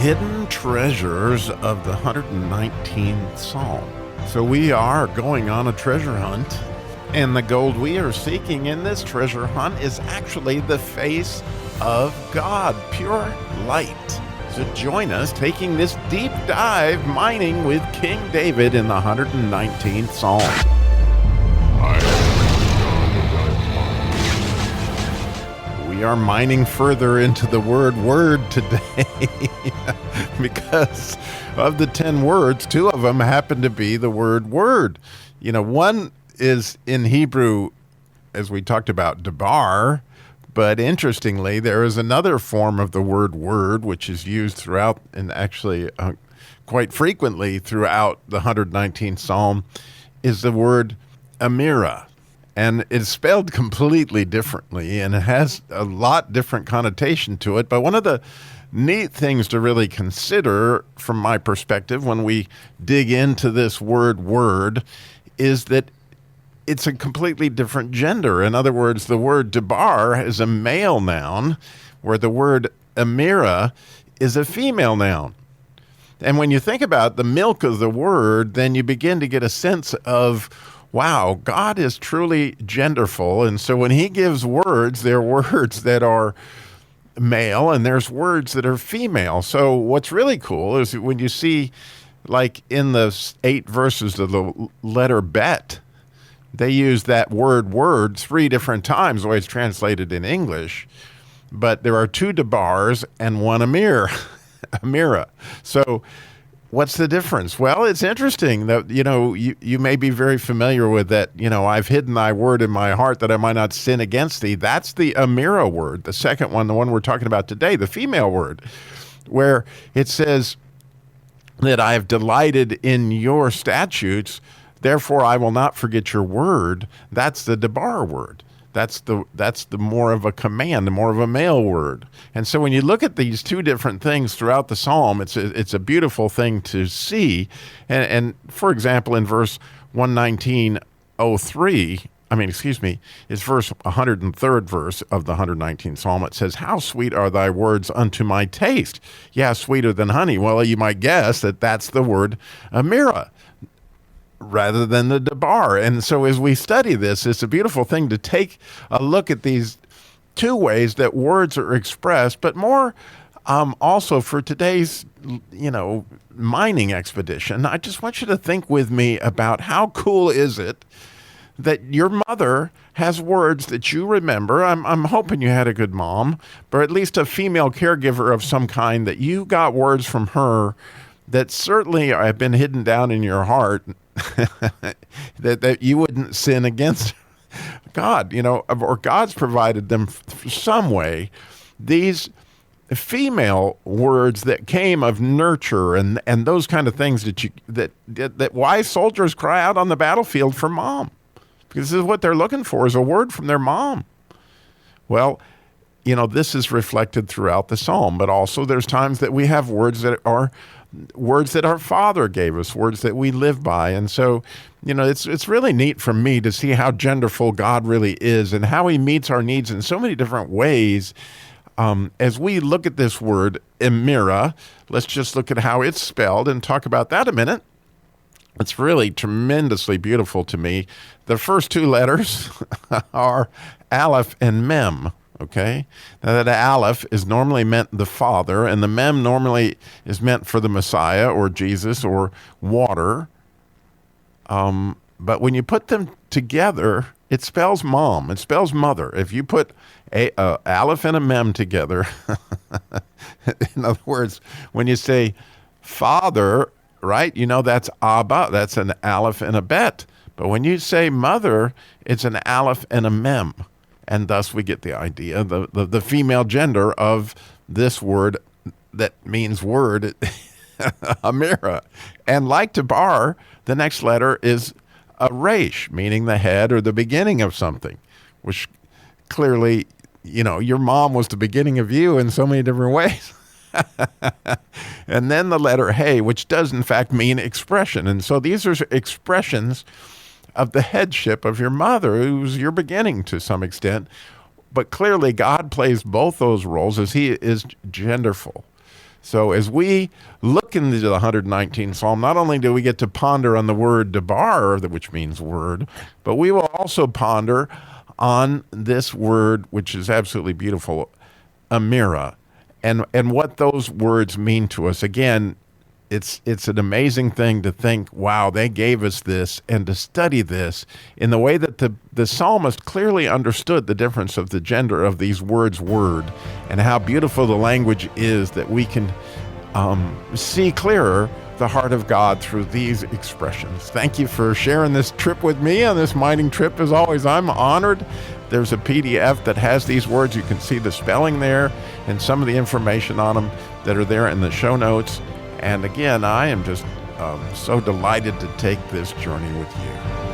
hidden treasures of the 119th Psalm. So we are going on a treasure hunt, and the gold we are seeking in this treasure hunt is actually the face of God, pure light. So join us taking this deep dive mining with King David in the 119th Psalm. We are mining further into the word today because of the 10 words, 2 of them happen to be the word. You know, one is in Hebrew, as we talked about, debar, but interestingly, there is another form of the word, which is used throughout and actually quite frequently throughout the 119th Psalm, is the word Imirah. And it's spelled completely differently, and it has a lot different connotation to it. But one of the neat things to really consider from my perspective when we dig into this word is that it's a completely different gender. In other words, the word debar is a male noun, where the word Imirah is a female noun. And when you think about the milk of the word, then you begin to get a sense of, wow, God is truly genderful. And so when he gives words, there are words that are male and there's words that are female. So what's really cool is when you see, like in the 8 verses of the letter bet, they use that word 3 different times, the way it's translated in English. But there are 2 debars and 1 Imirah. So what's the difference? Well, it's interesting that, you may be very familiar with that, I've hidden thy word in my heart that I might not sin against thee. That's the Imirah word. The second one, the one we're talking about today, the female word, where it says that I have delighted in your statutes, therefore I will not forget your word. That's the debar word. That's the more of a command, the more of a male word. And so when you look at these 2 different things throughout the psalm, it's a beautiful thing to see. And for example, in verse 119:03, it's verse 103rd verse of the 119th Psalm. It says, "How sweet are thy words unto my taste. Yeah, sweeter than honey." Well, you might guess that that's the word Imirah, rather than the debar. And so as we study this, it's a beautiful thing to take a look at these 2 ways that words are expressed, but more also for today's, mining expedition. I just want you to think with me about how cool is it that your mother has words that you remember. I'm hoping you had a good mom, but at least a female caregiver of some kind, that you got words from her that certainly have been hidden down in your heart, that you wouldn't sin against God, or God's provided them some way. These female words that came of nurture and those kind of things that wise soldiers cry out on the battlefield for mom, because this is what they're looking for, is a word from their mom. Well, this is reflected throughout the psalm, but also there's times that we have words that are words that our Father gave us, words that we live by. And so, it's really neat for me to see how genderful God really is and how he meets our needs in so many different ways. As we look at this word, Imirah, let's just look at how it's spelled and talk about that a minute. It's really tremendously beautiful to me. The first 2 letters are Aleph and Mem. Okay, now that Aleph is normally meant the Father, and the Mem normally is meant for the Messiah or Jesus or water. But when you put them together, it spells mom. It spells mother. If you put a Aleph and a Mem together, in other words, when you say Father, right, that's Abba. That's an Aleph and a Bet. But when you say mother, it's an Aleph and a Mem. And thus we get the idea, the female gender of this word that means word, Imirah. And like debar, the next letter is a resh, meaning the head or the beginning of something, which clearly, your mom was the beginning of you in so many different ways. And then the letter hey, which does in fact mean expression. And so these are expressions of the headship of your mother, who's your beginning to some extent. But clearly God plays both those roles as he is genderful. So as we look into the 119th Psalm, not only do we get to ponder on the word debar, which means word, but we will also ponder on this word, which is absolutely beautiful, Imirah, and what those words mean to us. Again, it's an amazing thing to think, wow, they gave us this, and to study this in the way that the psalmist clearly understood the difference of the gender of these words, word, and how beautiful the language is that we can see clearer the heart of God through these expressions. Thank you for sharing this trip with me on this mining trip. As always, I'm honored. There's a PDF that has these words. You can see the spelling there and some of the information on them that are there in the show notes. And again, I am just so delighted to take this journey with you.